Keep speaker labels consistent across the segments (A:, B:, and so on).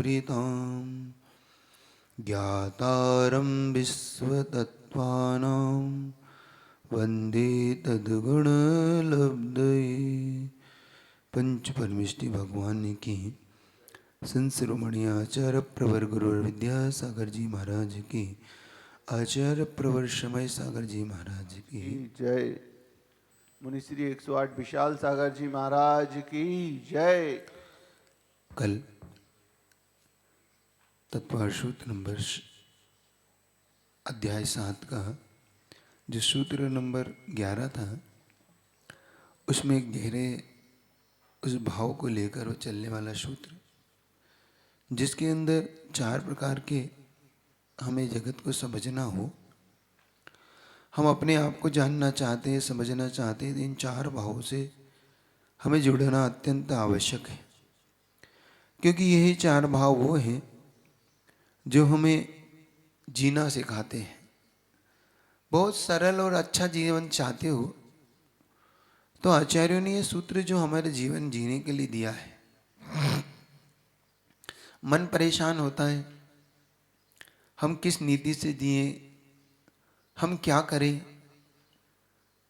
A: भृताम् ज्ञातारं विश्वतत्त्वानां वन्दे तद्गुणलब्धये। पंच परमेष्टि भगवान की संत शिरोमणि आचार्य प्रवर गुरु विद्यासागर जी महाराज की, आचार्य प्रवर समय सागर जी महाराज की
B: जय। मुनिश्री 108 विशाल सागर जी महाराज की जय।
A: कल तत्वार सूत्र नंबर अध्याय 7 का जो सूत्र नंबर 11 था, उसमें गहरे उस भाव को लेकर वो चलने वाला सूत्र, जिसके अंदर 4 प्रकार के हमें जगत को समझना हो। हम अपने आप को जानना चाहते हैं, समझना चाहते हैं, इन 4 भावों से हमें जुड़ना अत्यंत आवश्यक है, क्योंकि यही 4 भाव वो हैं जो हमें जीना सिखाते हैं। बहुत सरल और अच्छा जीवन चाहते हो तो आचार्यों ने ये सूत्र जो हमारे जीवन जीने के लिए दिया है। मन परेशान होता है, हम किस नीति से जिए, हम क्या करें।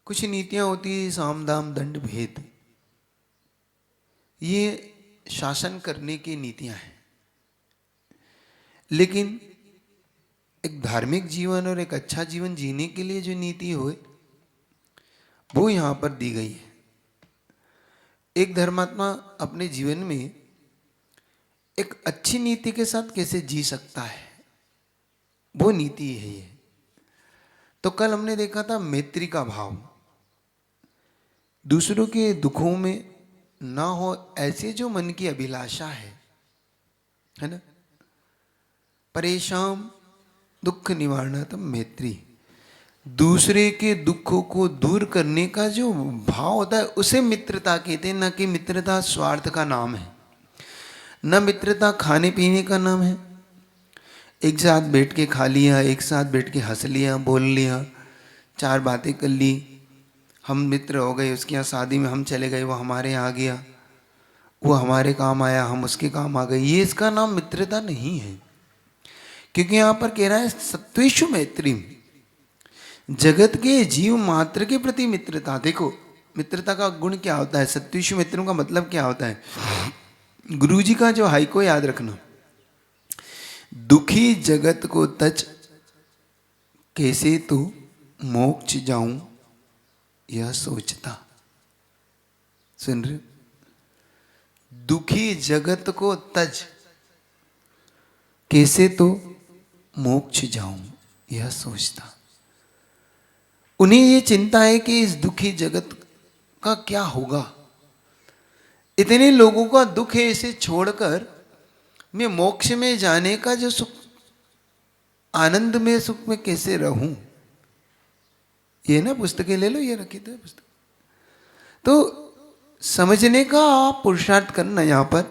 A: कुछ नीतियां होती है साम दाम दंड भेद, ये शासन करने की नीतियां हैं। लेकिन एक धार्मिक जीवन और एक अच्छा जीवन जीने के लिए जो नीति हो वो यहां पर दी गई है। एक धर्मात्मा अपने जीवन में एक अच्छी नीति के साथ कैसे जी सकता है, वो नीति है ये। तो कल हमने देखा था मैत्री का भाव, दूसरों के दुखों में ना हो ऐसे जो मन की अभिलाषा है ना। परेशान दुख निवारणात्म मैत्री, दूसरे के दुखों को दूर करने का जो भाव होता है उसे मित्रता कहते हैं। न कि मित्रता स्वार्थ का नाम है, न मित्रता खाने पीने का नाम है। एक साथ बैठ के खा लिया, एक साथ बैठ के हंस लिया, बोल लिया, 4 बातें कर ली, हम मित्र हो गए। उसके यहाँ शादी में हम चले गए, वो हमारे यहाँ आ गया, वो हमारे काम आया, हम उसके काम आ गए। ये इसका नाम मित्रता नहीं है, क्योंकि यहाँ पर कह रहा है सत्वेषु मैत्री, जगत के जीव मात्र के प्रति मित्रता। देखो मित्रता का गुण क्या होता है, सत्वेषु मित्रों का मतलब क्या होता है। गुरु जी का जो हाई को याद रखना, दुखी जगत को तज कैसे तू मोक्ष जाऊं यह सोचता। सुन रहे, दुखी जगत को तज कैसे तो मोक्ष जाऊं यह सोचता। उन्हें ये चिंता है कि इस दुखी जगत का क्या होगा, इतने लोगों का दुख है, इसे छोड़कर मैं मोक्ष में जाने का जो सुख, आनंद में सुख में कैसे रहूं। ये ना पुस्तकें ले लो, ये रखी तो पुस्तक, तो समझने का आप पुरुषार्थ करना। यहां पर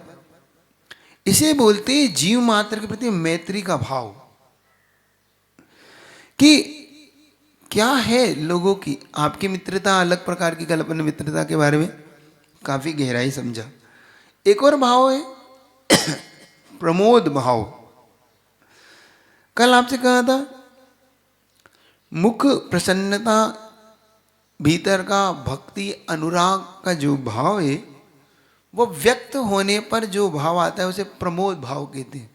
A: इसे बोलते हैं जीव मात्र के प्रति मैत्री का भाव, कि क्या है लोगों की आपकी मित्रता अलग प्रकार की। कल अपन मित्रता के बारे में काफी गहराई समझा। एक और भाव है प्रमोद भाव। कल आपसे कहा था मुख प्रसन्नता, भीतर का भक्ति अनुराग का जो भाव है वो व्यक्त होने पर जो भाव आता है उसे प्रमोद भाव कहते हैं।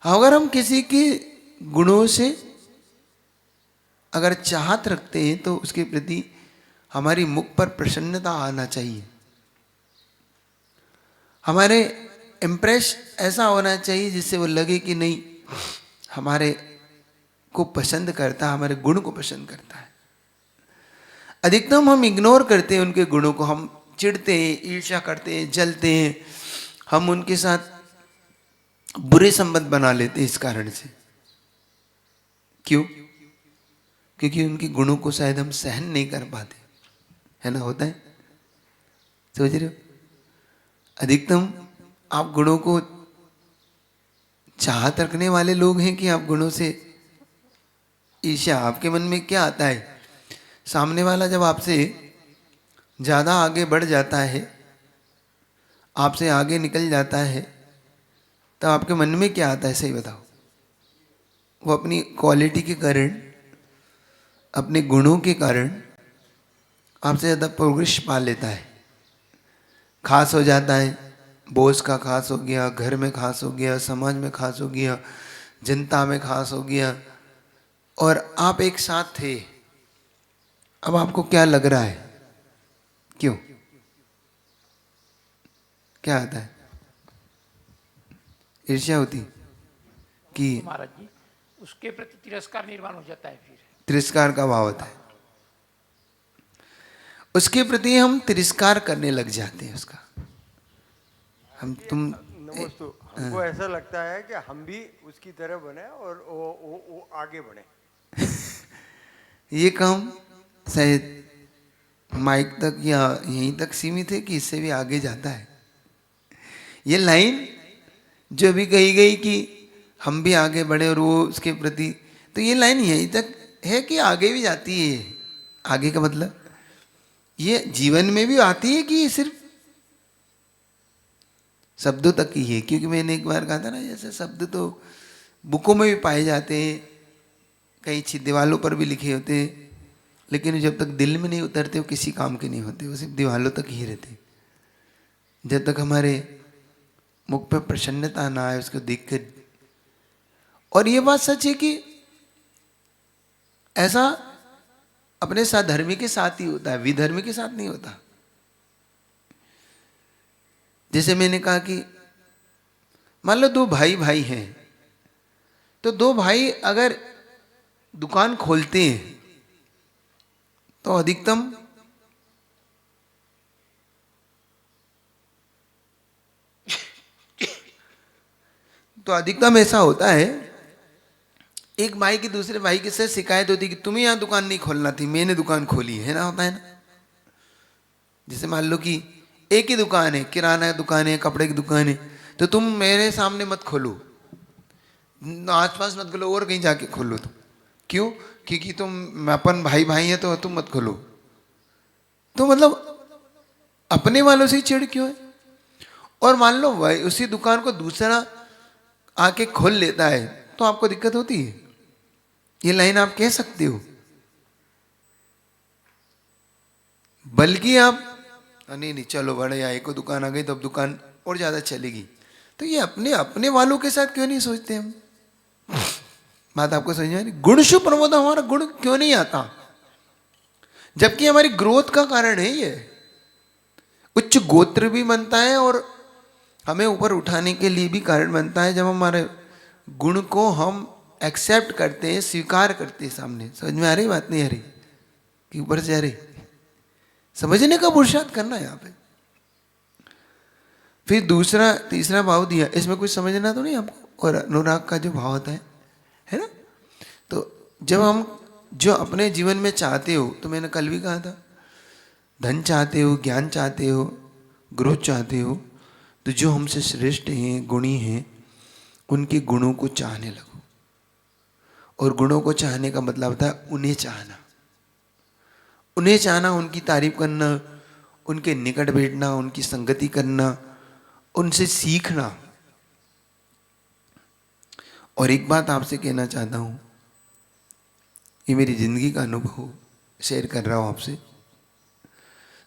A: अगर हम किसी के गुणों से अगर चाहत रखते हैं तो उसके प्रति हमारी मुख पर प्रसन्नता आना चाहिए, हमारे इम्प्रेस ऐसा होना चाहिए जिससे वो लगे कि नहीं हमारे को पसंद करता है, हमारे गुण को पसंद करता है। अधिकतम हम इग्नोर करते हैं उनके गुणों को, हम चिढ़ते हैं, ईर्ष्या करते हैं, जलते हैं, हम उनके साथ बुरे संबंध बना लेते हैं इस कारण से। क्यों? क्योंकि उनके गुणों को शायद हम सहन नहीं कर पाते, है ना, होता है, समझ रहे हो। अधिकतम आप गुणों को चाहत रखने वाले लोग हैं कि आप गुणों से ईर्ष्या। आपके मन में क्या आता है, सामने वाला जब आपसे ज़्यादा आगे बढ़ जाता है, आपसे आगे निकल जाता है, तो आपके मन में क्या आता है सही बताओ? वो अपनी क्वालिटी के कारण, अपने गुणों के कारण आपसे ज़्यादा प्रोग्रेस पा लेता है, खास हो जाता है। बॉस का खास हो गया, घर में खास हो गया, समाज में खास हो गया, जनता में खास हो गया, और आप एक साथ थे। अब आपको क्या लग रहा है? क्यों? क्या आता है? ईर्ष्या होती कि
C: महाराज जी, उसके प्रति तिरस्कार निर्माण हो जाता है, फिर
A: तिरस्कार का भाव होता है, उसके प्रति हम तिरस्कार करने लग जाते हैं उसका। हम तुम
D: नमस्ते। हमको ऐसा लगता है कि हम भी उसकी तरह बने और वो आगे बढ़े।
A: ये काम शायद माइक तक या यहीं तक सीमित है कि इससे भी आगे जाता है। ये लाइन जो अभी कही गई कि हम भी आगे बढ़े और वो उसके प्रति, तो ये लाइन यहीं तक है कि आगे भी जाती है। आगे का मतलब ये जीवन में भी आती है कि ये सिर्फ शब्दों तक ही है? क्योंकि मैंने एक बार कहा था ना, जैसे शब्द तो बुकों में भी पाए जाते हैं, कई दीवालों पर भी लिखे होते हैं, लेकिन जब तक दिल में नहीं उतरते वो किसी काम के नहीं होते, वो सिर्फ दीवालों तक ही रहते। जब तक हमारे मुख पे प्रसन्नता ना आए उसको देखकर। और ये बात सच है कि ऐसा अपने साथ धर्मी के साथ ही होता है, विधर्मी के साथ नहीं होता। जैसे मैंने कहा कि मान लो दो भाई भाई हैं, तो दो भाई अगर दुकान खोलते हैं तो अधिकतम ऐसा होता है, एक भाई की दूसरे भाई के साथ शिकायत होती कि तुम्हें यहां दुकान नहीं खोलना थी, मैंने दुकान खोली है ना, होता है ना। जैसे मान लो कि एक ही दुकान है, किराना की दुकान है, कपड़े की दुकान है, तो तुम मेरे सामने मत खोलो, आसपास मत खोलो, और कहीं जाके खोलो। तुम क्यों? क्योंकि तुम अपन भाई भाई हैं तो तुम मत खोलो। तो मतलब अपने वालों से ही चिढ़ क्यों है? और मान लो भाई उसी दुकान को दूसरा आके खोल लेता है तो आपको दिक्कत होती है? ये लाइन आप कह सकते हो, बल्कि आप नहीं नहीं चलो बड़े, यहाँ एक दुकान आ गई तो अब दुकान और ज्यादा चलेगी। तो ये अपने अपने वालों के साथ क्यों नहीं सोचते हम? बात आपको समझ में आ रही? गुण शुभ प्रमोद, हमारा गुण क्यों नहीं आता? जबकि हमारी ग्रोथ का कारण है ये। उच्च गोत्र भी बनता है और हमें ऊपर उठाने के लिए भी कारण बनता है, जब हमारे गुण को हम एक्सेप्ट करते हैं, स्वीकार करते हैं सामने। समझ में आ रही बात? नहीं आ रही कि ऊपर से आ रही? समझने का पुरुषार्थ करना है यहाँ पे। फिर दूसरा तीसरा भाव दिया, इसमें कुछ समझना तो नहीं आपको? और अनुराग का जो भाव होता है ना? तो जब हम जो अपने जीवन में चाहते हो, तो मैंने कल भी कहा था, धन चाहते हो, ज्ञान चाहते हो, ग्रोथ चाहते हो, तो जो हमसे श्रेष्ठ हैं, गुणी हैं, उनके गुणों को चाहने लगो। और गुणों को चाहने का मतलब होता है उन्हें चाहना। उन्हें चाहना, उनकी तारीफ करना, उनके निकट बैठना, उनकी संगति करना, उनसे सीखना। और एक बात आपसे कहना चाहता हूं, ये मेरी जिंदगी का अनुभव शेयर कर रहा हूं आपसे।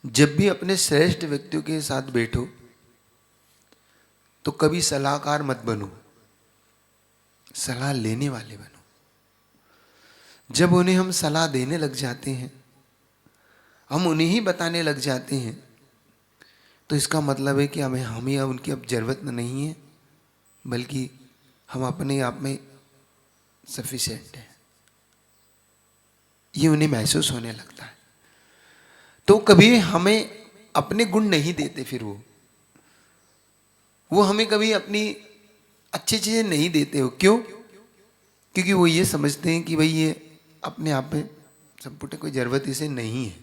A: जब भी अपने श्रेष्ठ व्यक्तियों के साथ बैठो तो कभी सलाहकार मत बनो, सलाह लेने वाले बनो। जब उन्हें हम सलाह देने लग जाते हैं, हम उन्हें ही बताने लग जाते हैं, तो इसका मतलब है कि हमें उनकी अब जरूरत नहीं है, बल्कि हम अपने आप में सफिशिएंट हैं। ये उन्हें महसूस होने लगता है। तो कभी हमें अपने गुण नहीं देते, फिर वो हमें कभी अपनी अच्छी चीजें नहीं देते हो। क्यों? क्योंकि वो ये समझते हैं कि भाई ये अपने आप में संपुटे, कोई जरूरत इसे नहीं है।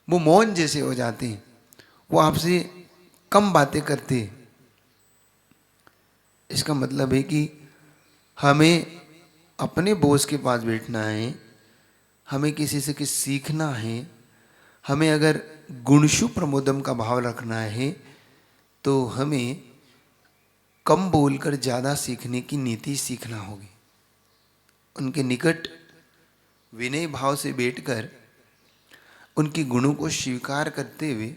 A: वो मौन जैसे हो जाते हैं, वो आपसे कम बातें करते हैं। इसका मतलब है कि हमें अपने बॉस के पास बैठना है, हमें किसी से कुछ सीखना है, हमें अगर गुणशु प्रमोदम का भाव रखना है, तो हमें कम बोलकर ज़्यादा सीखने की नीति सीखना होगी। उनके निकट विनय भाव से बैठकर उनके गुणों को स्वीकार करते हुए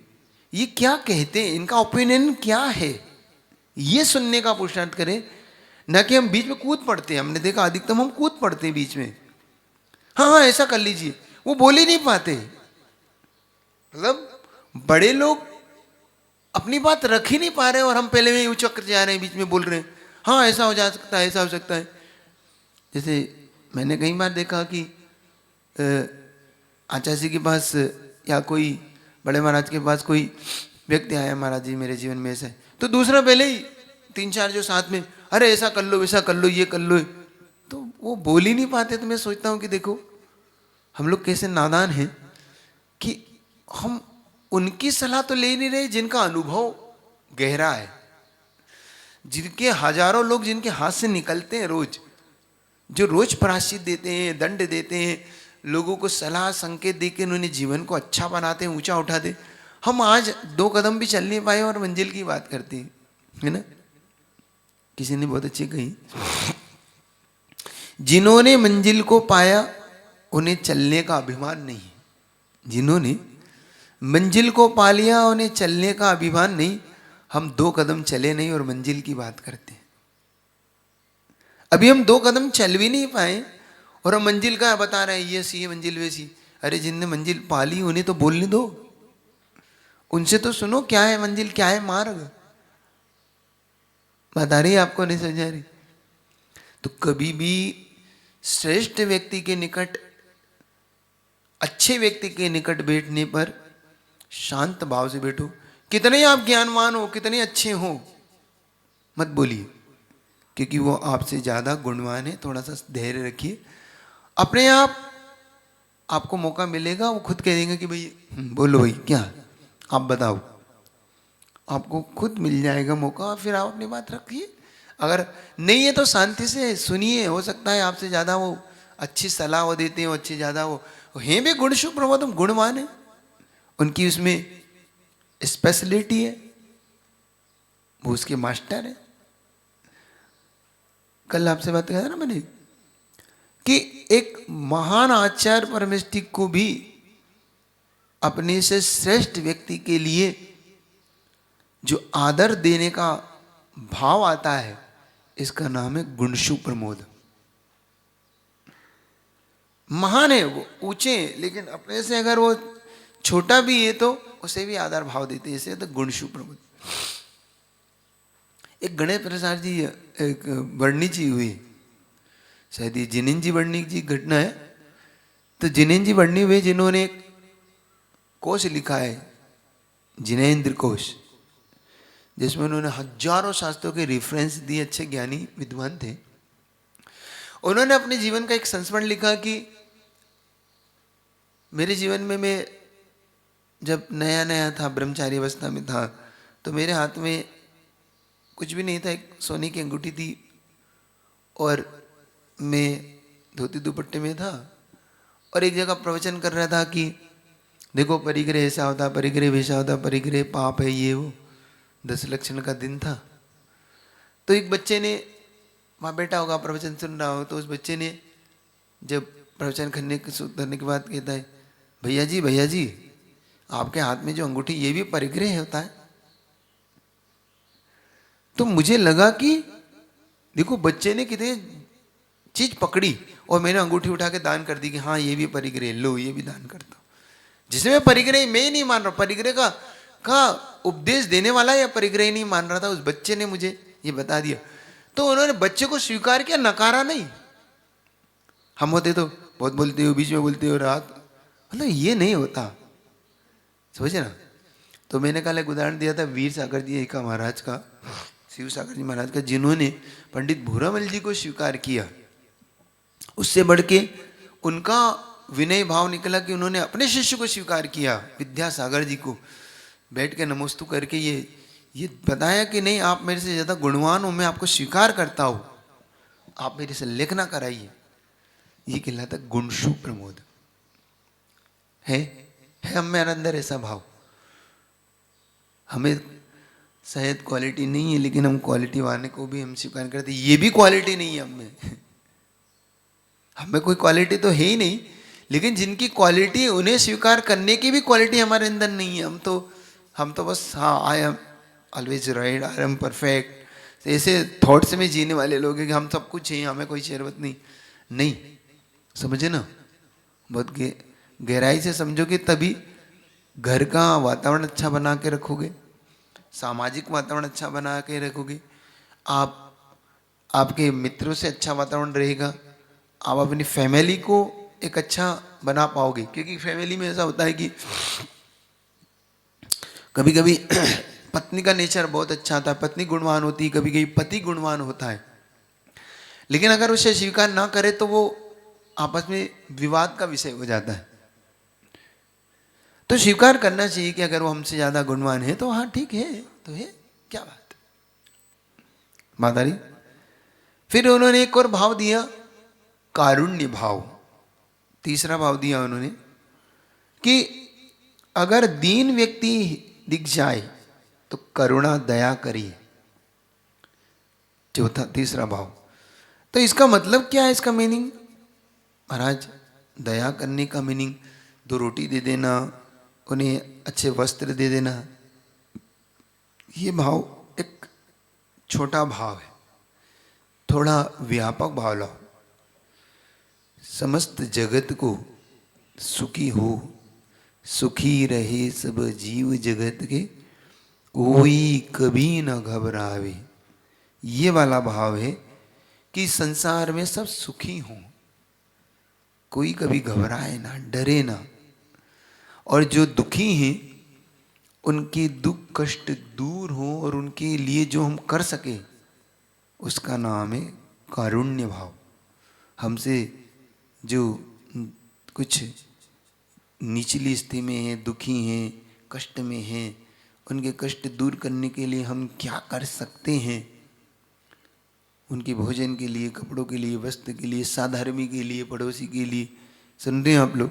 A: ये क्या कहते हैं, इनका ओपिनियन क्या है, ये सुनने का पुरुषार्थ करें, न कि हम बीच में कूद पड़ते हैं। हमने देखा अधिकतम हम कूद पड़ते हैं बीच में, हाँ हाँ ऐसा कर लीजिए, वो बोल ही नहीं पाते। मतलब बड़े लोग अपनी बात रख ही नहीं पा रहे और हम पहले में उचक जा रहे हैं, बीच में बोल रहे हैं, हाँ ऐसा हो जा सकता है, ऐसा हो सकता है। जैसे मैंने कई बार देखा कि आचार्य के पास या कोई बड़े महाराज के पास कोई व्यक्ति आया, महाराज जी मेरे जीवन में ऐसा है, तो दूसरा पहले ही 3-4 जो साथ में, अरे ऐसा कर लो, वैसा कर लो, ये कर लो, तो वो बोल ही नहीं पाते। तो मैं सोचता हूँ कि देखो हम लोग कैसे नादान हैं कि हम उनकी सलाह तो ले नहीं रहे जिनका अनुभव गहरा है, जिनके हजारों लोग जिनके हाथ से निकलते हैं रोज, जो रोज प्रायश्चित देते हैं, दंड देते हैं, लोगों को सलाह संकेत देकर उन्होंने जीवन को अच्छा बनाते हैं, ऊंचा उठाते। हम आज 2 कदम भी चल नहीं पाए और मंजिल की बात करते हैं, है ना। किसी ने बहुत अच्छी कही, जिन्होंने मंजिल को पाया उन्हें चलने का अभिमान नहीं है, जिन्होंने मंजिल को पा लिया उन्हें चलने का अभिमान नहीं। हम 2 कदम चले नहीं और मंजिल की बात करते हैं। अभी हम 2 कदम चल भी नहीं पाए और हम मंजिल का बता रहे हैं, ये सी मंजिल वैसी। अरे जिनने मंजिल पा ली उन्हें तो बोलने दो, उनसे तो सुनो क्या है मंजिल, क्या है मार्ग। बता रही आपको, नहीं समझा रही। तो कभी भी श्रेष्ठ व्यक्ति के निकट, अच्छे व्यक्ति के निकट बैठने पर शांत भाव से बैठो। कितने आप ज्ञानवान हो, कितने अच्छे हो, मत बोलिए, क्योंकि वो आपसे ज्यादा गुणवान है। थोड़ा सा धैर्य रखिए, अपने आप आपको मौका मिलेगा, वो खुद कह देंगे कि भाई बोलो भाई क्या, आप बताओ, आपको खुद मिल जाएगा मौका, फिर आप अपनी बात रखिए। अगर नहीं है तो शांति से सुनिए, हो सकता है आपसे ज्यादा वो अच्छी सलाह वो देते हो, अच्छी ज्यादा वो हैं भी गुण शुभ प्रबोधम, गुणवान है, उनकी उसमें स्पेशलिटी है, वो उसके मास्टर है। कल आपसे बात किया था ना मैंने कि एक महान आचार्य परमेष्ठिक को भी अपने से श्रेष्ठ व्यक्ति के लिए जो आदर देने का भाव आता है, इसका नाम है गुणशु प्रमोद। महान है वो, ऊंचे, लेकिन अपने से अगर वो छोटा भी है तो उसे भी आदर भाव देते हैं, इसे तो गुणशु प्रमोद। एक गणेश प्रसाद जी, एक वर्णी जी हुई, शायद ये जिनेन्द्र जी वर्णी जी घटना है। तो जिनेन्द्र जी वर्णी हुए जिन्होंने एक कोश लिखा है, जिनेन्द्र कोश, जिसमें उन्होंने हजारों शास्त्रों के रेफरेंस दिए, अच्छे ज्ञानी विद्वान थे। उन्होंने अपने जीवन का एक संस्मरण लिखा कि मेरे जीवन में, मैं जब नया नया था, ब्रह्मचारी अवस्था में था, तो मेरे हाथ में कुछ भी नहीं था, एक सोने की अंगूठी थी और मैं धोती दुपट्टे में था और एक जगह प्रवचन कर रहा था कि देखो परिग्रह ऐसा होता, परिग्रह वैसा होता, परिग्रह पाप है, ये वो 10 लक्षण का दिन था। तो एक बच्चे ने वहाँ बैठा होगा, प्रवचन सुन रहा हो, तो उस बच्चे ने जब प्रवचन करने के बाद कहता है, भैया जी आपके हाथ में जो अंगूठी, ये भी परिग्रह होता है। तो मुझे लगा कि देखो बच्चे ने कितनी चीज पकड़ी और मैंने अंगूठी उठा के दान कर दी कि हाँ ये भी परिग्रह, लो ये भी दान करता हूं। जिसे मैं परिग्रह मैं ही नहीं मान रहा, परिग्रह का उपदेश देने वाला या परिग्रह नहीं मान रहा था, उस बच्चे ने मुझे ये बता दिया। तो उन्होंने बच्चे को स्वीकार किया, नकारा नहीं। हम होते तो बहुत बोलते हो, बीच में बोलते हो, रात, मतलब ये नहीं होता, समझे ना। तो मैंने कल एक उदाहरण दिया था वीर सागर जी का महाराज का, शिव सागर जी महाराज का, जिन्होंने पंडित भूरामल जी को स्वीकार किया। उससे बढ़ के उनका विनय भाव निकला कि उन्होंने अपने शिष्य को स्वीकार किया, विद्यासागर जी को, बैठ के नमस्तु करके ये बताया कि नहीं आप मेरे से ज़्यादा गुणवान हो, मैं आपको स्वीकार करता हूँ, आप मेरे से लेखना कराइए। ये कहलाता गुणशु प्रमोद है हमारे अंदर ऐसा भाव। हमें शायद क्वालिटी नहीं है, लेकिन हम क्वालिटी वाले को भी हम स्वीकार करते, ये भी क्वालिटी नहीं है हमें। हमें कोई क्वालिटी तो है ही नहीं, लेकिन जिनकी क्वालिटी है उन्हें स्वीकार करने की भी क्वालिटी हमारे अंदर नहीं है। हम तो बस हाँ, I am always right, I am perfect, ऐसे थॉट्स में जीने वाले लोग हैं कि हम सब कुछ हैं, हमें कोई जरूरत नहीं। नहीं, समझे ना, बहुत गहराई से समझोगे तभी घर का वातावरण अच्छा बना के रखोगे, सामाजिक वातावरण अच्छा बना के रखोगे, आपके मित्रों से अच्छा वातावरण रहेगा, आप अपनी फैमिली को एक अच्छा बना पाओगे। क्योंकि फैमिली में ऐसा होता है कि कभी कभी पत्नी का नेचर बहुत अच्छा होता है, पत्नी गुणवान होती है, कभी कभी पति गुणवान होता है, लेकिन अगर उसे स्वीकार ना करे तो वो आपस में विवाद का विषय हो जाता है। तो स्वीकार करना चाहिए कि अगर वो हमसे ज्यादा गुणवान है तो हाँ ठीक है, तो है, क्या बात आ रही। फिर उन्होंने एक और भाव दिया, कारुण्य भाव। तीसरा भाव दिया उन्होंने कि अगर दीन व्यक्ति दिख जाए तो करुणा दया करिए। चौथा तीसरा भाव। तो इसका मतलब क्या है, इसका मीनिंग? महाराज, दया करने का मीनिंग 2 रोटी दे देना, उन्हें अच्छे वस्त्र दे देना, ये भाव एक छोटा भाव है, थोड़ा व्यापक भाव लाओ। समस्त जगत को सुखी हो, सुखी रहे सब जीव जगत के, कोई कभी न घबरावे, ये वाला भाव है कि संसार में सब सुखी हों, कोई कभी घबराए ना, डरे ना, और जो दुखी हैं उनके दुख कष्ट दूर हो, और उनके लिए जो हम कर सके उसका नाम है कारुण्य भाव। हमसे जो कुछ निचली स्थिति में हैं, दुखी हैं, कष्ट में हैं, उनके कष्ट दूर करने के लिए हम क्या कर सकते हैं, उनके भोजन के लिए, कपड़ों के लिए, वस्त्र के लिए, साधर्मी के लिए, पड़ोसी के लिए। सुन रहे हैं आप लोग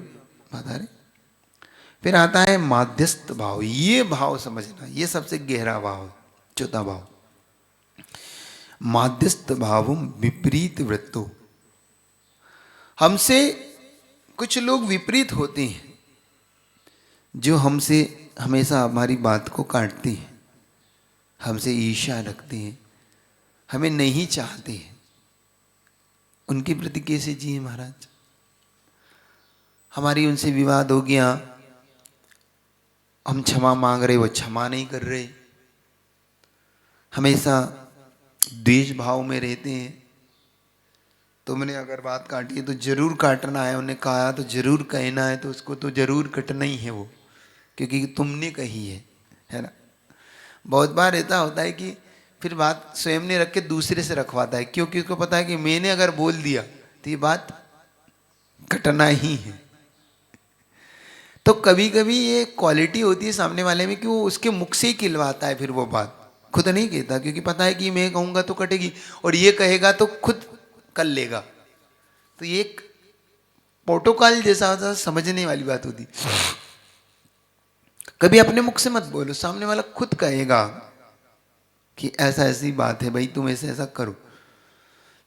A: बता रहे। फिर आता है माध्यस्थ भाव। ये भाव समझना, ये सबसे गहरा भाव है, चौथा भाव। माध्यस्थ भाव विपरीत वृत्तो। हमसे कुछ लोग विपरीत होते हैं, जो हमसे हमेशा हमारी बात को काटते हैं, हमसे ईर्ष्या रखते हैं, हमें नहीं चाहते हैं। उनके प्रति कैसे जिए महाराज? हमारी उनसे विवाद हो गया, हम क्षमा मांग रहे, वो क्षमा नहीं कर रहे, हमेशा द्वेष भाव में रहते हैं। तुमने अगर बात काटी है तो जरूर काटना है, उन्हें कहा तो जरूर कहना है, तो उसको तो जरूर कटना ही है वो, क्योंकि तुमने कही है ना। बहुत बार ऐसा होता है कि फिर बात स्वयं ने रख के दूसरे से रखवाता है, क्योंकि उसको पता है कि मैंने अगर बोल दिया तो ये बात कटना ही है। तो कभी कभी ये क्वालिटी होती है सामने वाले में कि वो उसके मुख से ही खिलवाता है, फिर वो बात खुद नहीं कहता, क्योंकि पता है कि मैं कहूँगा तो कटेगी, और ये कहेगा तो खुद कर लेगा। तो ये एक प्रोटोकॉल जैसा होता, समझने वाली बात होती। कभी अपने मुख से मत बोलो, सामने वाला खुद कहेगा कि ऐसा ऐसी बात है भाई, तुम ऐसे ऐसा करो,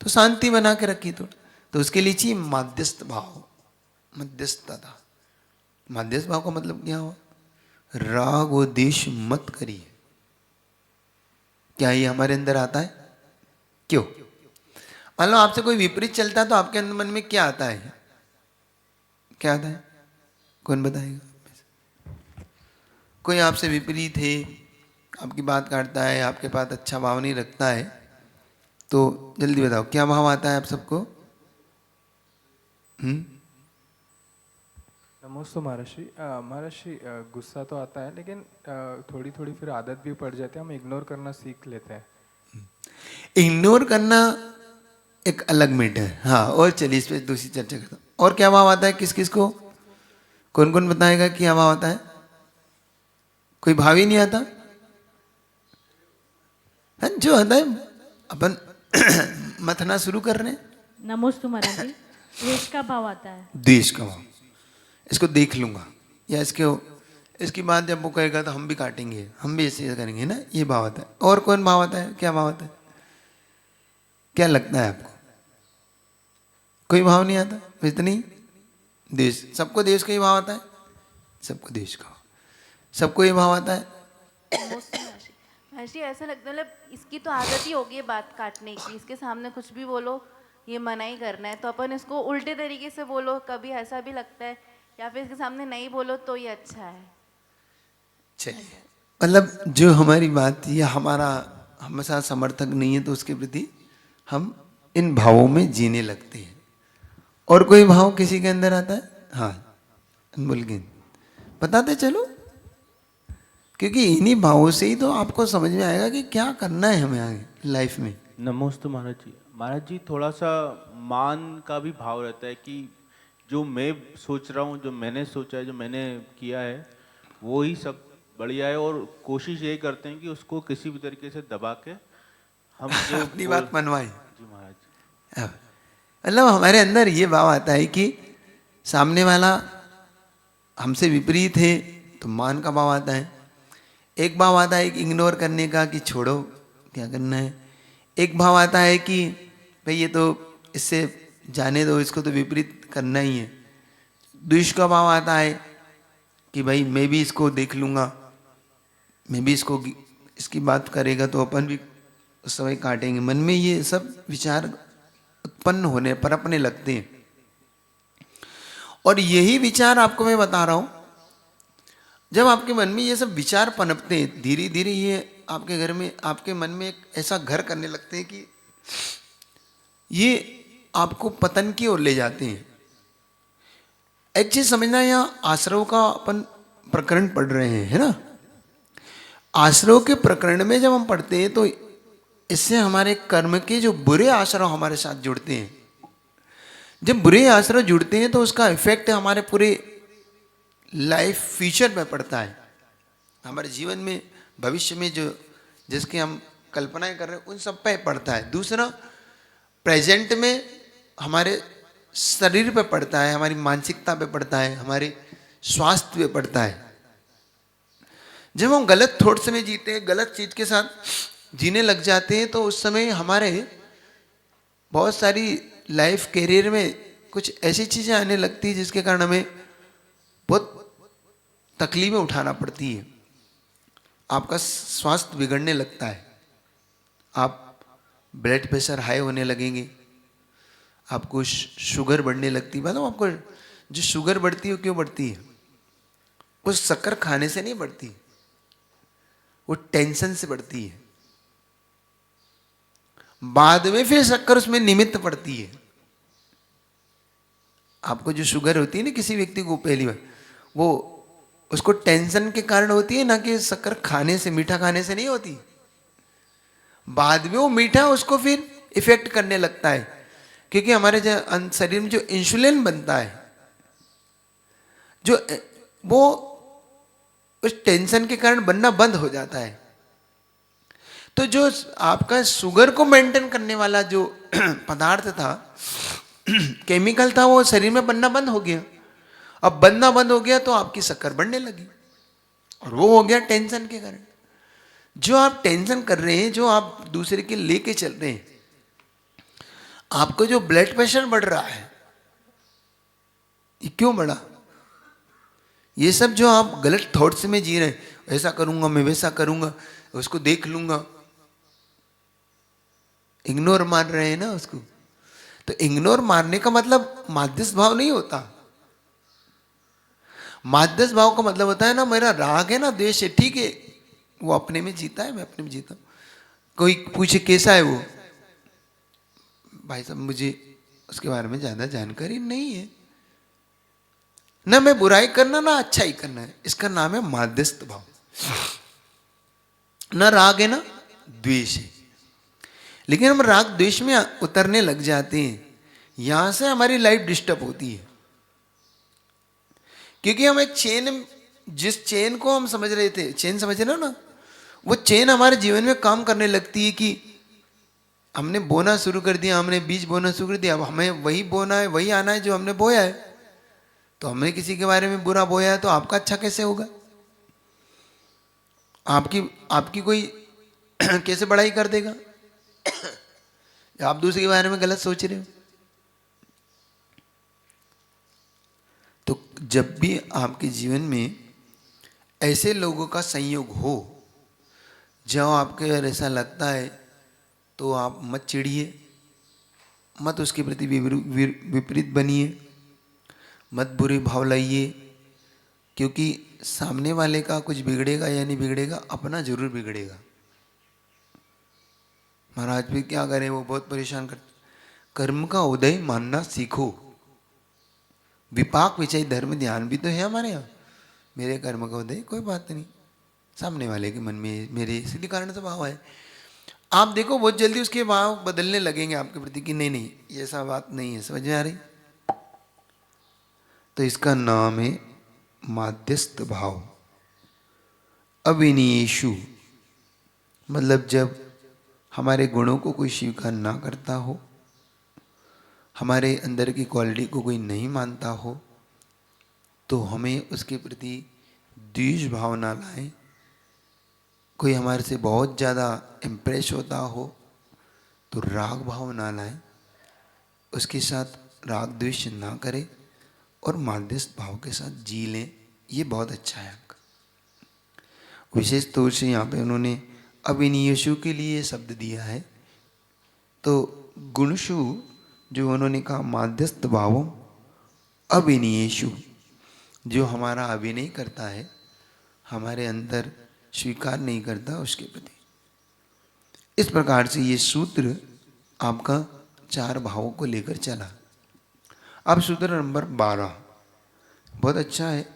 A: तो शांति बना के रखिए। तो उसके लिए चाहिए माध्यस्थ भाव, मध्यस्थता। माध्यस्थ भाव का मतलब क्या हुआ? राग और द्वेष मत करिए। क्या ये हमारे अंदर आता है? क्यों? मान लो आपसे कोई विपरीत चलता है तो आपके अंदर मन में क्या आता है? क्या आता है? कौन बताएगा? कोई आपसे विपरीत है, आपकी बात काटता है, आपके पास अच्छा भाव नहीं रखता है, तो जल्दी बताओ क्या भाव आता है आप सबको?
E: नमस्ते महर्षि। महर्षि, गुस्सा तो आता है, लेकिन थोड़ी थोड़ी फिर आदत भी पड़ जाती है, हम इग्नोर करना सीख लेते हैं।
A: इग्नोर करना एक अलग मैटर है, हाँ। और चलिए इस पर दूसरी चर्चा करता हूँ। और क्या भाव आता है किस किस को? कौन कौन बताएगा क्या भाव आता है? कोई भाव ही नहीं आता? हाँ, जो आता है अपन मथना शुरू कर रहे हैं।
F: नमोस्तु महाराज जी। द्वेष का भाव आता है।
A: द्वेष का भाव, इसको देख लूंगा या इसको इसकी बात जब वो कहेगा तो हम भी काटेंगे, हम भी ऐसे करेंगे ना, ये भाव आता है। और कौन भाव आता है, क्या भाव आता है, क्या लगता है आपको? कोई भाव नहीं आता? इतनी देश, सबको देश का ही भाव आता है, सबको देश का, सबको ये भाव आता है।
F: महर्षि ऐसा लगता है मतलब इसकी तो आदत ही होगी है बात काटने की, इसके सामने कुछ भी बोलो ये मना ही करना है, तो अपन इसको उल्टे तरीके से बोलो, कभी ऐसा भी लगता है, या फिर इसके सामने नहीं बोलो तो ये अच्छा है।
A: चलिए, मतलब जो हमारी बात या हमारा हमारे साथ समर्थक नहीं है तो उसके प्रति हम इन भावों में जीने लगते हैं। और कोई भाव किसी के अंदर आता है? हाँ बोल के बताते चलो, क्योंकि इन्हीं भावों से ही तो आपको समझ में आएगा कि क्या करना है हमें आगे लाइफ में।
G: नमोस्तु महाराज जी। महाराज जी, थोड़ा सा मान का भी भाव रहता है कि जो मैं सोच रहा हूँ, जो मैंने सोचा है, जो मैंने किया है वो ही सब बढ़िया है, और कोशिश यही करते हैं कि उसको किसी भी तरीके से दबा के हम जो
A: अपनी बात मनवाएं।
G: जी महाराज जी।
A: मतलब हमारे अंदर ये भाव आता है कि सामने वाला हमसे विपरीत है तो मान का भाव आता है। एक भाव आता है इग्नोर करने का कि छोड़ो क्या करना है। एक भाव आता है कि भाई ये तो इससे जाने दो, इसको तो विपरीत करना ही है। द्वेष का भाव आता है कि भाई मैं भी इसको देख लूँगा, मैं भी इसको, इसकी बात करेगा तो अपन भी उस समय काटेंगे। मन में ये सब विचार उत्पन्न होने पर अपने लगते हैं, और यही विचार आपको मैं बता रहा हूँ, जब आपके मन में ये सब विचार पनपते हैं धीरे धीरे ये आपके घर में, आपके मन में एक ऐसा घर करने लगते हैं कि ये आपको पतन की ओर ले जाते हैं। एक चीज समझना, यहाँ आश्रव का अपन प्रकरण पढ़ रहे हैं, है ना। आश्रव के प्रकरण में जब हम पढ़ते हैं तो इससे हमारे कर्म के जो बुरे आश्रव हमारे साथ जुड़ते हैं। जब बुरे आश्रव जुड़ते हैं तो उसका इफेक्ट हमारे पूरे लाइफ फ्यूचर में पड़ता है, हमारे जीवन में, भविष्य में जो जिसकी हम कल्पनाएं कर रहे हैं उन सब पे पड़ता है। दूसरा, प्रेजेंट में हमारे शरीर पे पड़ता है, हमारी मानसिकता पे पड़ता है, हमारे स्वास्थ्य पे पड़ता है। जब हम गलत थॉट्स में जीते हैं, गलत चीज के साथ जीने लग जाते हैं तो उस समय हमारे बहुत सारी लाइफ कैरियर में कुछ ऐसी चीजें आने लगती है जिसके कारण हमें बहुत तकलीफें उठाना पड़ती है। आपका स्वास्थ्य बिगड़ने लगता है, आप ब्लड प्रेशर हाई होने लगेंगे, आपको शुगर बढ़ने लगती है। मतलब आपको जो शुगर बढ़ती है वो क्यों बढ़ती है? वो शक्कर खाने से नहीं बढ़ती, वो टेंशन से बढ़ती है। बाद में फिर शक्कर उसमें निमित्त पड़ती है। आपको जो शुगर होती है ना किसी व्यक्ति को पहली बार, वो उसको टेंशन के कारण होती है, ना कि शक्कर खाने से, मीठा खाने से नहीं होती। बाद में वो मीठा उसको फिर इफेक्ट करने लगता है, क्योंकि हमारे जो शरीर में जो इंसुलिन बनता है, जो वो उस टेंशन के कारण बनना बंद हो जाता है। तो जो आपका शुगर को मेंटेन करने वाला जो पदार्थ था, केमिकल था, वो शरीर में बनना बंद हो गया। अब बनना बंद हो गया तो आपकी शक्कर बढ़ने लगी, और वो हो गया टेंशन के कारण। जो आप टेंशन कर रहे हैं, जो आप दूसरे के लेके चल रहे हैं, आपको जो ब्लड प्रेशर बढ़ रहा है, ये क्यों बढ़ा? ये सब जो आप गलत थॉट्स में जी रहे हैं, ऐसा करूंगा मैं, वैसा करूंगा, उसको देख लूंगा, इग्नोर मार रहे हैं ना उसको। तो इग्नोर मारने का मतलब माध्यस्थ भाव नहीं होता। माध्यस्थ भाव का मतलब होता है ना, मेरा राग है ना, द्वेष है, ठीक है, वो अपने में जीता है, मैं अपने में जीता हूं। कोई पूछे कैसा है वो, भाई साहब मुझे उसके बारे में ज्यादा जानकारी नहीं है, ना मैं बुराई करना ना अच्छाई करना है, इसका नाम है माध्यस्थ भाव। ना राग है ना द्वेष है। लेकिन हम राग द्वेष में उतरने लग जाते हैं, यहां से हमारी लाइफ डिस्टर्ब होती है। क्योंकि हम एक चेन, जिस चेन को हम समझ रहे थे, चेन समझ रहे हो ना, वो चेन हमारे जीवन में काम करने लगती है कि हमने बोना शुरू कर दिया, हमने बीज बोना शुरू कर दिया, अब हमें वही बोना है, वही आना है जो हमने बोया है। तो हमने किसी के बारे में बुरा बोया है तो आपका अच्छा कैसे होगा? आपकी आपकी कोई कैसे बड़ाई कर देगा? आप दूसरे के बारे में गलत सोच रहे हो। तो जब भी आपके जीवन में ऐसे लोगों का संयोग हो, जब आपके अगर ऐसा लगता है, तो आप मत चिढ़िए, मत उसके प्रति विपरीत बनिए, मत बुरे भाव लाइए, क्योंकि सामने वाले का कुछ बिगड़ेगा या नहीं बिगड़ेगा, अपना जरूर बिगड़ेगा। महाराज भी क्या करें, वो बहुत परेशान करते। कर्म का उदय मानना सीखो। विपाक विचय धर्म ध्यान भी तो है हमारे यहाँ। मेरे कर्म का उदय कोई बात नहीं, सामने वाले के मन में मेरे इसलिए कारण से भाव है। आप देखो बहुत जल्दी उसके भाव बदलने लगेंगे आपके प्रति कि नहीं नहीं ये ऐसा बात नहीं है। समझ में आ रही? तो इसका नाम है माध्यस्थ भाव। अविनीयेषु मतलब जब हमारे गुणों को कोई स्वीकार ना करता हो, हमारे अंदर की क्वालिटी को कोई नहीं मानता हो, तो हमें उसके प्रति द्वेष भाव ना लाएं। कोई हमारे से बहुत ज़्यादा इम्प्रेस होता हो तो राग भाव ना लाएं, उसके साथ राग द्वेष ना करें और माध्यस्थ भाव के साथ जी लें। ये बहुत अच्छा है आपका। विशेष तौर से यहाँ पे उन्होंने अविनीयेषु के लिए शब्द दिया है। तो गुणषु जो उन्होंने कहा माध्यस्थ भाव अविनीयेषु, जो हमारा अभिनय करता है, हमारे अंदर स्वीकार नहीं करता, उसके प्रति। इस प्रकार से ये सूत्र आपका 4 भावों को लेकर चला। अब सूत्र नंबर 12 बहुत अच्छा है।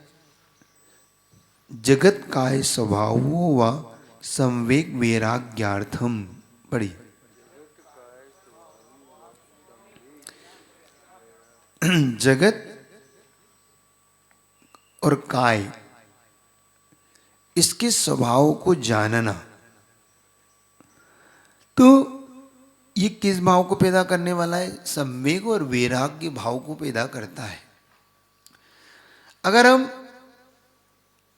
A: जगत काय स्वभावो व संवेग वैराग्यार्थम। पढ़ी। जगत और काय, इसके स्वभाव को जानना। तो ये किस भाव को पैदा करने वाला है? संवेग और वैराग्य भाव को पैदा करता है। अगर हम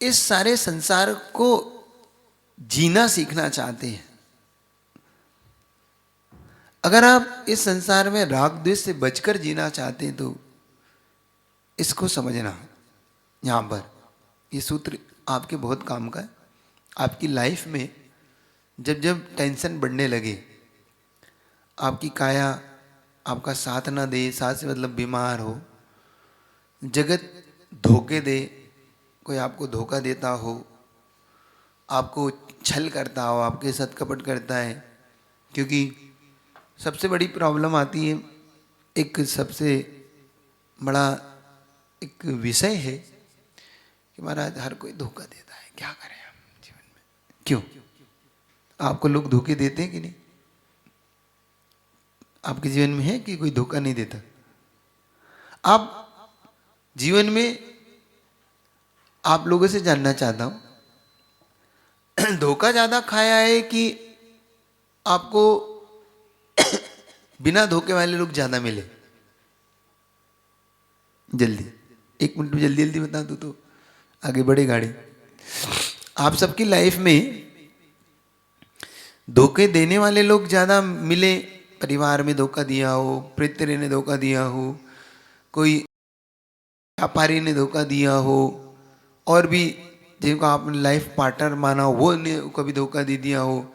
A: इस सारे संसार को जीना सीखना चाहते हैं, अगर आप इस संसार में राग द्वेष से बचकर जीना चाहते हैं, तो इसको समझना। यहाँ पर ये सूत्र आपके बहुत काम का है। आपकी लाइफ में जब जब टेंशन बढ़ने लगे, आपकी काया आपका साथ ना दे, साथ से मतलब बीमार हो, जगत धोखे दे, कोई आपको धोखा देता हो, आपको छल करता हो, आपके साथ कपट करता है। क्योंकि सबसे बड़ी प्रॉब्लम आती है, एक सबसे बड़ा एक विषय है कि महाराज हर कोई धोखा देता है, क्या करें हम जीवन में? क्यों? आपको लोग धोखे देते हैं कि नहीं? आपके जीवन में है कि कोई धोखा नहीं देता? आप जीवन में आप लोगों से जानना चाहता हूं, धोखा ज्यादा खाया है कि आपको बिना धोखे वाले लोग ज्यादा मिले? जल्दी 1 मिनट में जल्दी जल्दी बता दूं तो आगे बढ़े गाड़ी। आप सबकी लाइफ में धोखे देने वाले लोग ज्यादा मिले? परिवार में धोखा दिया हो, पितृ ने धोखा दिया हो, कोई व्यापारी ने धोखा दिया हो, और भी जिनको आपने लाइफ पार्टनर माना हो वो ने कभी धोखा दे दिया हो,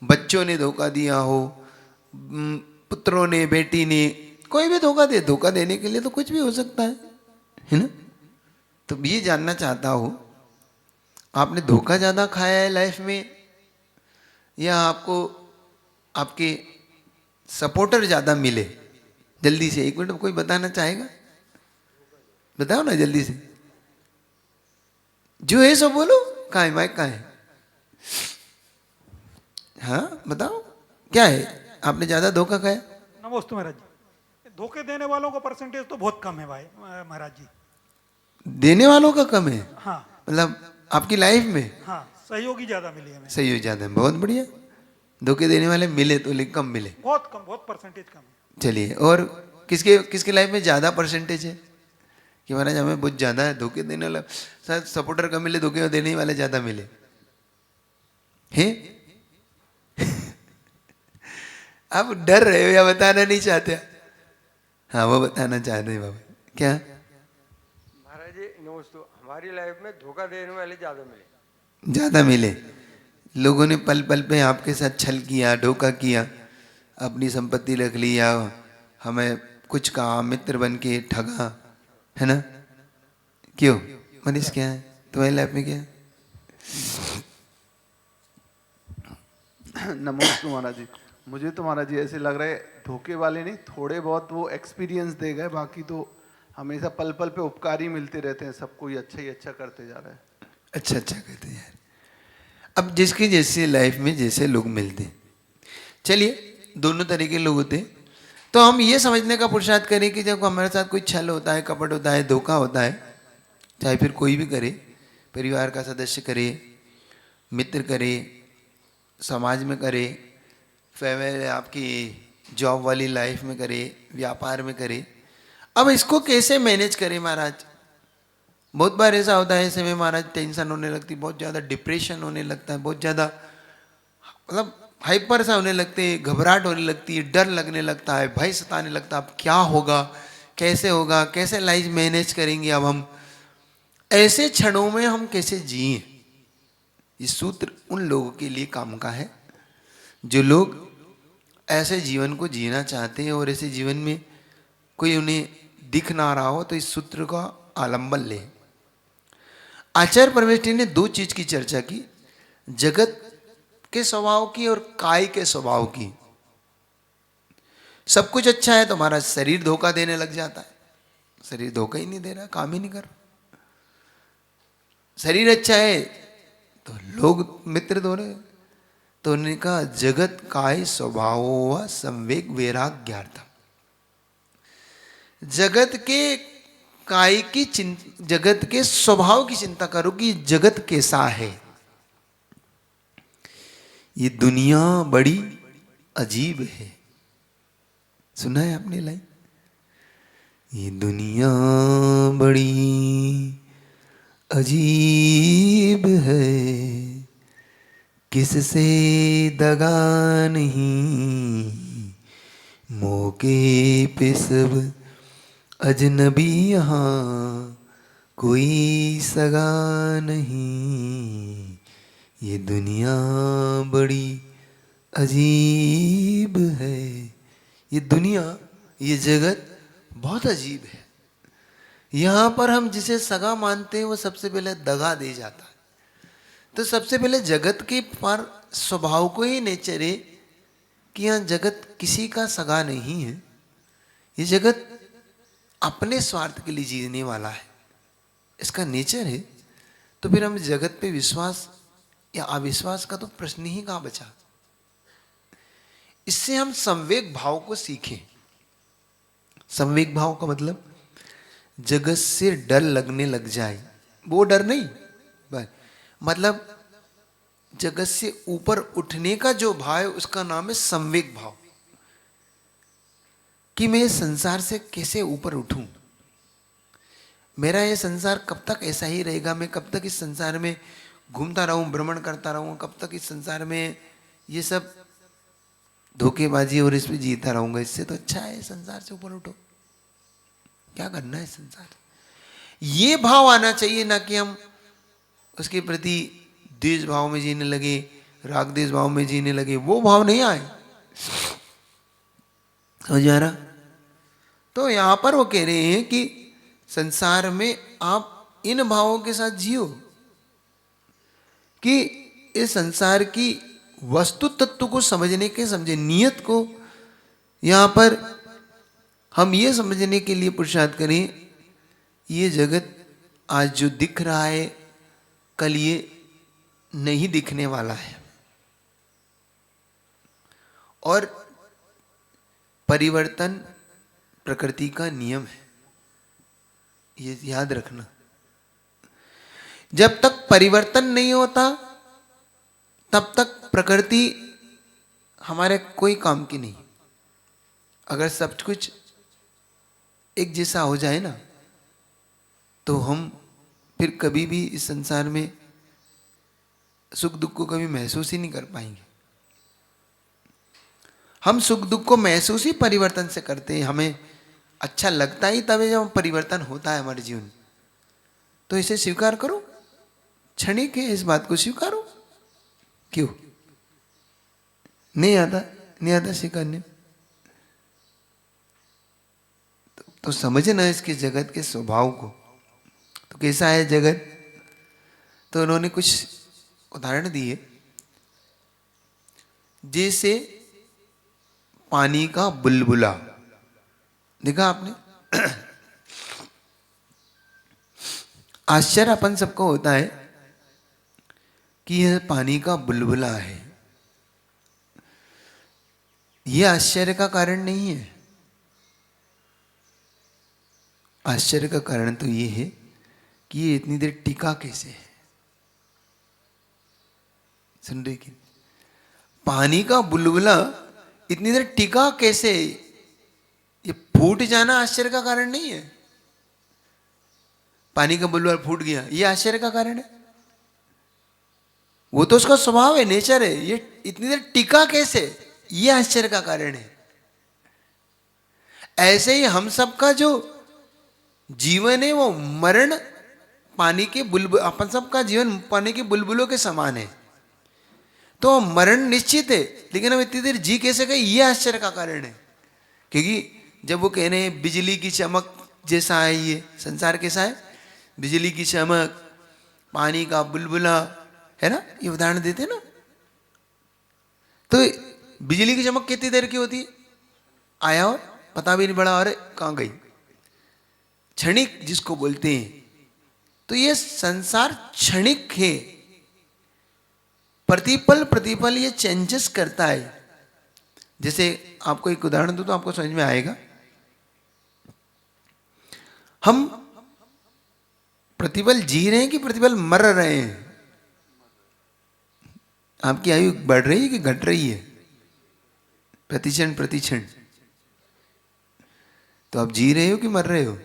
A: बच्चों ने धोखा दिया हो, पुत्रों ने, बेटी ने, कोई भी धोखा दे। धोखा देने के लिए तो कुछ भी हो सकता है ना? तो ये जानना चाहता हूँ, आपने धोखा ज़्यादा खाया है लाइफ में, या आपको आपके सपोर्टर ज़्यादा मिले? जल्दी से 1 मिनट में कोई बताना चाहेगा? बताओ ना जल्दी से, जो है सो बोलो। कहाँ है माइक? कहाँ है? हाँ बताओ, क्या है? आपने ज्यादा धोखा खाया?
H: नमस्ते महाराज जी। धोखे देने वालों का परसेंटेज तो बहुत कम है भाई महाराज जी।
A: देने वालों का कम है?
H: हाँ
A: मतलब आपकी लाइफ में?
H: हाँ, सहयोगी ज्यादा मिले हमें।
A: सहयोग ज्यादा है, बहुत बढ़िया। धोखे देने वाले मिले तो लेकिन कम मिले?
H: बहुत कम, बहुत परसेंटेज कम है।
A: चलिए, और किसके किसके लाइफ में ज्यादा परसेंटेज है कि महाराज हमें बहुत ज्यादा है धोखे देने वाला? शायद सपोर्टर कम मिले, धोखे देने वाले ज्यादा मिले। हैं? आप डर रहे हो या बताना नहीं चाहते? हाँ, वो बताना चाहते हैं बाबा। क्या?
D: महाराज जी नमस्ते, हमारी लाइफ में धोखा देने वाले ज्यादा मिले।
A: ज्यादा मिले? लोगों ने पल पल पे आपके साथ छल किया, धोखा किया, अपनी संपत्ति रख लिया, हमें कुछ कहा, मित्र बन के ठगा, है ना? क्यों मनीष, क्या है तुम्हारी लाइफ में? क्या है?
B: नमस्ते महाराज जी। मुझे तो महाराज जी ऐसे लग रहा है धोखे वाले नहीं, थोड़े बहुत वो एक्सपीरियंस दे गए, बाकी तो हमेशा पल पल पे उपकार ही मिलते रहते हैं, सबको ही अच्छा करते जा रहा है।
A: अच्छा कहते हैं यार। अब जिसके जैसे लाइफ में जैसे लोग मिलते, चलिए दोनों तरह के लोग होते, तो हम ये समझने का पुरुषार्थ करें कि जब हमारे साथ कोई छल होता है, कपट होता है, धोखा होता है, चाहे फिर कोई भी करे, परिवार का सदस्य करे, मित्र करे, समाज में करे, फैमिली आपकी जॉब वाली लाइफ में करे, व्यापार में करे, अब इसको कैसे मैनेज करें महाराज? बहुत बार ऐसा होता है, ऐसे में महाराज टेंशन होने लगती, बहुत ज़्यादा डिप्रेशन होने लगता है, बहुत ज़्यादा मतलब हाइपर सा होने लगते हैं, घबराहट होने लगती है, डर लगने लगता है, भय सताने लगता है, अब क्या होगा, कैसे लाइफ मैनेज करेंगे अब हम? ऐसे क्षणों में हम कैसे जिए? ये सूत्र उन लोगों के लिए काम का है जो लोग ऐसे जीवन को जीना चाहते हैं और ऐसे जीवन में कोई उन्हें दिख ना रहा हो, तो इस सूत्र का आलंबन ले। आचार्य परमेष्ठी ने दो चीज की चर्चा की, जगत के स्वभाव की और काय के स्वभाव की। सब कुछ अच्छा है तो हमारा शरीर धोखा देने लग जाता है, शरीर धोखा ही नहीं दे रहा, काम ही नहीं कर रहा। शरीर अच्छा है तो लोग मित्र दो रहे, तो उन्होंने कहा जगत काय स्वभाव व संवेग वैराग्यार्थम। जगत के काय की चिंता, जगत के स्वभाव की चिंता करो कि जगत कैसा है। ये दुनिया बड़ी अजीब है, सुना है आपने लाइन? ये दुनिया बड़ी अजीब है, किससे दगा नहीं, मौके पे सब अजनबी, यहाँ कोई सगा नहीं। ये दुनिया बड़ी अजीब है। ये दुनिया, ये जगत बहुत अजीब है। यहाँ पर हम जिसे सगा मानते हैं वो सबसे पहले दगा दे जाता है। तो सबसे पहले जगत के पर स्वभाव को ही नेचर है कि यहाँ जगत किसी का सगा नहीं है, ये जगत अपने स्वार्थ के लिए जीने वाला है, इसका नेचर है। तो फिर हम जगत पे विश्वास या अविश्वास का तो प्रश्न ही कहाँ बचा। इससे हम संवेग भाव को सीखें। संवेग भाव का मतलब जगत से डर लगने लग जाए, वो डर नहीं, मतलब जगत से ऊपर उठने का जो भाव है उसका नाम है संवेग भाव, कि मैं संसार से कैसे ऊपर उठूं, मेरा ये संसार कब तक ऐसा ही रहेगा, मैं कब तक इस संसार में घूमता रहूं, भ्रमण करता रहूं, कब तक इस संसार में ये सब धोखेबाजी और इस पे जीता रहूंगा। इससे तो अच्छा है संसार से ऊपर उठो, क्या करना है संसार। ये भाव आना चाहिए, ना कि हम उसके प्रति द्वेष भाव में जीने लगे, राग द्वेष भाव में जीने लगे, वो भाव नहीं आए। समझ आ रहा? तो यहां पर वो कह रहे हैं कि संसार में आप इन भावों के साथ जियो कि इस संसार की वस्तु तत्व को समझने के, समझे नियत को, यहां पर हम ये समझने के लिए पुरुषार्थ करें, ये जगत आज जो दिख रहा है कल ये नहीं दिखने वाला है, और परिवर्तन प्रकृति का नियम है, ये याद रखना। जब तक परिवर्तन नहीं होता तब तक प्रकृति हमारे कोई काम की नहीं। अगर सब कुछ एक जैसा हो जाए ना, तो हम फिर कभी भी इस संसार में सुख दुख को कभी महसूस ही नहीं कर पाएंगे। हम सुख दुख को महसूस ही परिवर्तन से करते हैं। हमें अच्छा लगता ही तभी जब परिवर्तन होता है हमारे जीवन। तो इसे स्वीकार करो, क्षणिक है, इस बात को स्वीकारो। क्यों नहीं आता स्वीकारने? तो समझना इसके जगत के स्वभाव को। तो कैसा है जगत? तो उन्होंने कुछ उदाहरण दिए, जैसे पानी का बुलबुला, देखा आपने? आश्चर्य अपन सबको होता है कि यह पानी का बुलबुला है। यह आश्चर्य का कारण नहीं है। आश्चर्य का कारण तो यह है कि ये इतनी देर टिका कैसे है। सुन रहे कि पानी का बुलबुला इतनी देर टिका कैसे? ये फूट जाना आश्चर्य का कारण नहीं है। पानी का बुलबुला फूट गया, ये आश्चर्य का कारण है? वो तो उसका स्वभाव है, नेचर है। ये इतनी देर टिका कैसे, ये आश्चर्य का कारण है। ऐसे ही हम सबका जो जीवन है वो मरण पानी के बुलबुल, अपन सबका जीवन पानी के बुलबुलों के समान है। तो मरण निश्चित है, लेकिन हम इतनी देर जी कैसे गए, ये आश्चर्य का कारण है। क्योंकि जब वो कह रहे हैं बिजली की चमक जैसा है, ये संसार कैसा है? बिजली की चमक, पानी का बुलबुला, है ना, ये उदाहरण देते ना। तो बिजली की चमक कितनी देर की होती है? आया और पता भी नहीं पड़ा, अरे कहाँ गई, क्षणिक जिसको बोलते हैं। तो ये संसार क्षणिक है, प्रतिपल प्रतिपल ये चेंजेस करता है। जैसे आपको एक उदाहरण दूं तो आपको समझ में आएगा। हम प्रतिपल जी रहे हैं कि प्रतिपल मर रहे हैं? आपकी आयु बढ़ रही है कि घट रही है? प्रतिक्षण प्रतिक्षण। तो आप जी रहे हो कि मर रहे हो?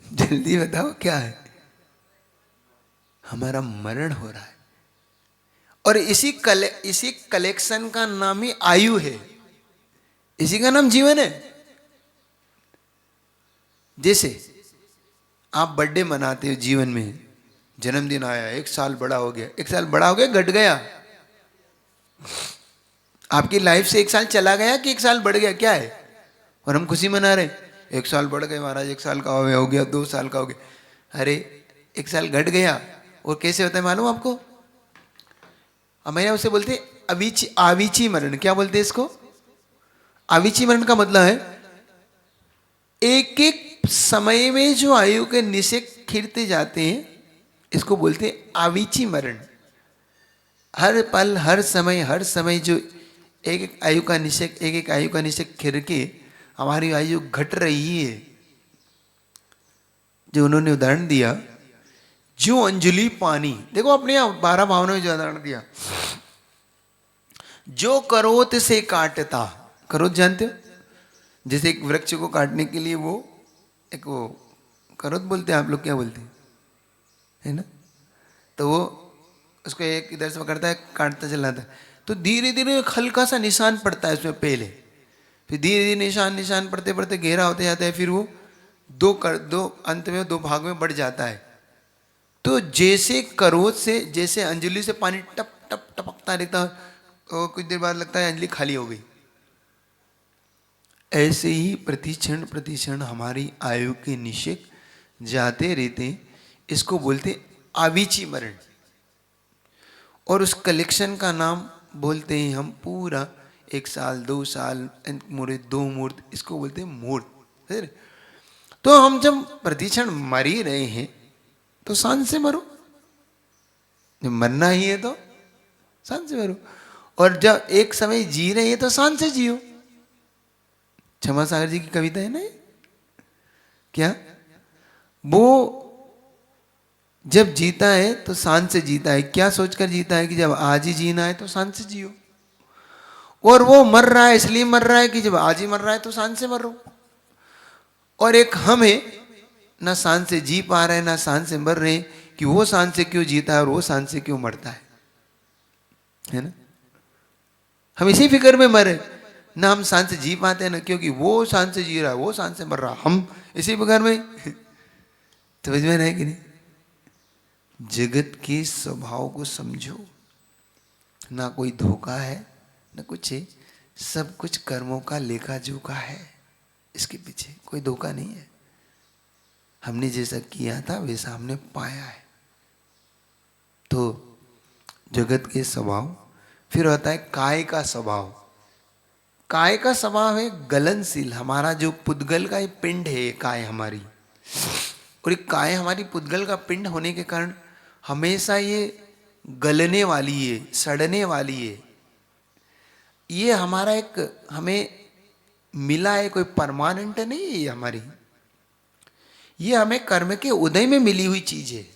A: जल्दी बताओ क्या है? हमारा मरण हो रहा है। और इसी कलेक्शन का नाम ही आयु है, इसी का नाम जीवन है। जैसे आप बर्थडे मनाते हो जीवन में, जन्मदिन आया, 1 साल बड़ा हो गया, 1 साल बड़ा हो गया, घट गया? आपकी लाइफ से 1 साल चला गया कि 1 साल बढ़ गया? क्या है? और हम खुशी मना रहे, 1 साल बढ़ गए महाराज, 1 साल का हो गया, 2 साल का हो गया। अरे 1 साल घट गया। और कैसे होता है मालूम आपको? हमारे यहाँ उसे बोलते आवीची मरण। क्या बोलते हैं इसको? आवीची मरण का मतलब है एक एक समय में जो आयु के निषेक खिरते जाते हैं, इसको बोलते हैं आवीची मरण। हर पल हर समय जो एक एक आयु का निषेक खिर के हमारी आयु घट रही है। जो उन्होंने उदाहरण दिया, जो अंजलि पानी, देखो अपने यहाँ 12 भावनाओं में जो उदाहरण दिया, जो करोत से काटता, करोत जानते हो? जैसे एक वृक्ष को काटने के लिए वो करोत बोलते हैं, आप लोग क्या बोलते हैं, है ना? तो वो उसको एक इधर से पकड़ता है, काटता चला जाता है, तो धीरे धीरे हल्का सा निशान पड़ता है उसमें पहले, फिर धीरे धीरे निशान पड़ते पड़ते गहरा होते जाता है, फिर वो दो अंत में 2 भाग में बढ़ जाता है। तो जैसे करोत से, जैसे अंजलि से पानी टप टप टपकता रहता, तो कुछ देर बाद लगता है अंजलि खाली हो गई। ऐसे ही प्रतिक्षण हमारी आयु के निषेक जाते रहते, इसको बोलते आवीची मरण। और उस कलेक्शन का नाम बोलते हैं हम पूरा 1 साल 2 साल मुहूर्त 2 मुहूर्त, इसको बोलते हैं मुहूर्त। तो हम जब प्रतिक्षण मर ही रहे हैं तो शांत से मरो, जब मरना ही है तो शांत से मरो। और जब एक समय जी रहे हैं तो शांत से जियो। क्षमा सागर जी की कविता है ना, क्या वो जब जीता है तो शांत से जीता है। क्या सोचकर जीता है कि जब आज ही जीना है तो शांत से जियो। और वो मर रहा है इसलिए मर रहा है कि जब आज ही मर रहा है तो शांत से मरो। और एक हम है ना शान से जी पा रहे हैं ना शान से मर रहे हैं कि वो शान से क्यों जीता है और वो शान से क्यों मरता है ना। हम इसी फिक्र में मरे, ना हम शान से जी पाते हैं ना क्योंकि वो शान से जी रहा है वो शान से मर रहा, हम इसी फिक्र में। समझ में नहीं कि नहीं? जगत के स्वभाव को समझो, ना कोई धोखा है ना कुछ है, सब कुछ कर्मों का लेखा जोखा है, इसके पीछे कोई धोखा नहीं है। हमने जैसा किया था वैसा हमने पाया है। तो जगत के स्वभाव, फिर होता है काय का स्वभाव। काय का स्वभाव है गलनशील। हमारा जो पुद्गल का ये पिंड है, काय हमारी, और ये काय हमारी पुद्गल का पिंड होने के कारण हमेशा ये गलने वाली है, सड़ने वाली है। ये हमारा एक हमें मिला है, कोई परमानेंट नहीं है ये हमारी, ये हमें कर्म के उदय में मिली हुई चीज है।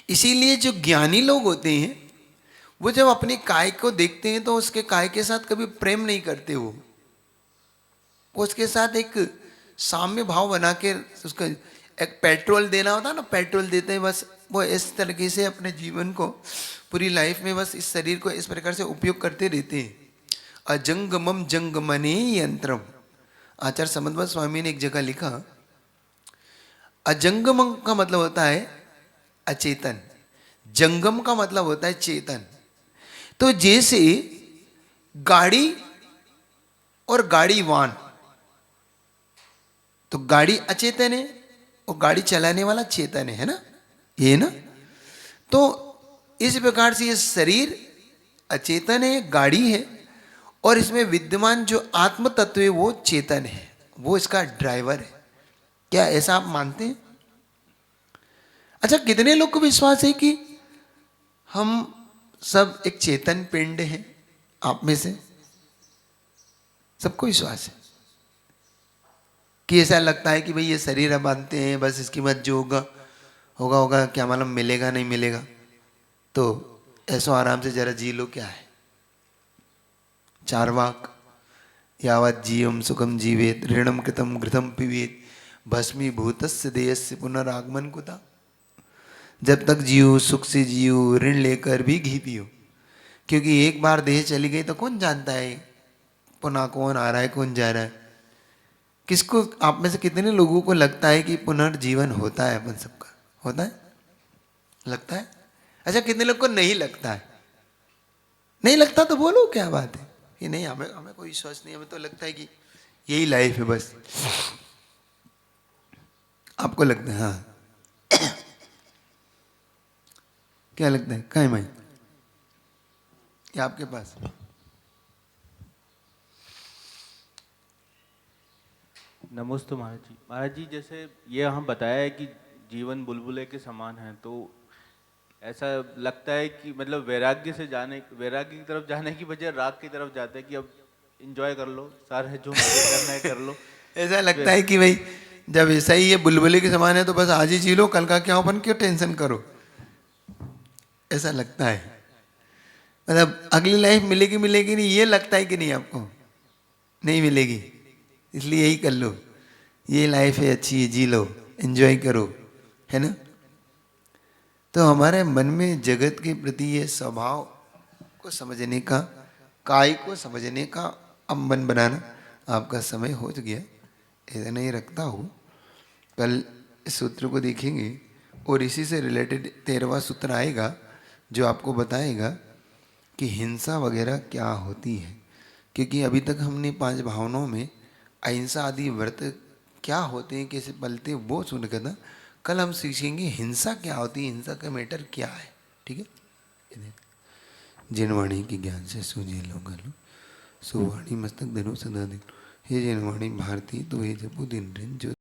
A: इसीलिए जो ज्ञानी लोग होते हैं वो जब अपने काय को देखते हैं तो उसके काय के साथ कभी प्रेम नहीं करते। वो उसके साथ एक साम्य भाव बना के उसका एक पेट्रोल देना होता है ना, पेट्रोल देते हैं बस, वो इस तरीके से अपने जीवन को पूरी लाइफ में बस इस शरीर को इस प्रकार से उपयोग करते रहते हैं। अजंगमम जंगमने यंत्रम, आचार्य समन्वय स्वामी ने एक जगह लिखा, अजंगम का मतलब होता है अचेतन, जंगम का मतलब होता है चेतन। तो जैसे गाड़ी और गाड़ीवान, तो गाड़ी अचेतन है और गाड़ी चलाने वाला चेतन है ना, ये ना। तो इस प्रकार से ये शरीर अचेतन है, गाड़ी है, और इसमें विद्यमान जो आत्म तत्व है वो चेतन है, वो इसका ड्राइवर है। क्या ऐसा आप मानते हैं? अच्छा, कितने लोग को विश्वास है कि हम सब एक चेतन पिंड हैं? आप में से सबको विश्वास है कि ऐसा लगता है कि भाई ये शरीर हम बांधते हैं, बस इसके बाद जो होगा होगा होगा, क्या मालूम मिलेगा नहीं मिलेगा, तो ऐसो आराम से जरा जी लो। क्या है चार्वाक, यावत् जीवम सुखम जीवेत ऋणम कृतम घृतम पिबेत भस्मीभूतस्य देयस्य पुनरागमन कुता। जब तक जियो सुख से जियो, ऋण लेकर भी घी पियो, क्योंकि एक बार देह चली गई तो कौन जानता है पुनः कौन आ रहा है कौन जा रहा है। किसको, आप में से कितने लोगों को लगता है कि पुनर्जीवन होता है? अपन सबका होता है, लगता है। अच्छा, कितने लोग को नहीं लगता है? नहीं लगता तो बोलो, क्या बात है कि नहीं, हमें कोई विश्वास नहीं, हमें तो लगता है कि यही लाइफ है बस। आपको लगता है? हाँ, क्या लगता है? कहीं मैं क्या आपके पास?
G: नमस्ते महाराज जी। महाराज जी, जैसे ये हम बताया है कि जीवन बुलबुले के समान है, तो ऐसा लगता है कि मतलब वैराग्य की तरफ जाने की बजाय राग की तरफ जाते हैं कि अब एंजॉय कर लो, सारे जो मजे करना है कर लो।
A: ऐसा लगता है कि भाई जब ऐसा ही ये बुलबुले के समान है तो बस आज ही जी लो, कल का क्या अपन क्यों टेंशन करो, ऐसा लगता है। मतलब अगली लाइफ मिलेगी मिलेगी नहीं, ये लगता है कि नहीं आपको? नहीं मिलेगी, इसलिए यही कर लो, ये लाइफ है अच्छी है, जी लो, एंजॉय करो, है ना। तो हमारे मन में जगत के प्रति ये स्वभाव को समझने का, काय को समझने का अब मन बनाना आपका समय हो गया। ऐसा नहीं रखता हो, कल इस सूत्र को देखेंगे और इसी से रिलेटेड 13वां सूत्र आएगा जो आपको बताएगा कि हिंसा वगैरह क्या होती है। क्योंकि अभी तक हमने 5 भावनाओं में अहिंसा आदि व्रत क्या होते हैं, कैसे पलते, वो सुनकर था। कल हम सीखेंगे हिंसा क्या होती है, हिंसा का मैटर क्या है। ठीक है। जिनवाणी के ज्ञान से सूझे लोग सुवाणी मस्तक धनो सदा दिन, हे जिनवाणी भारती तो हे जपू दिन जो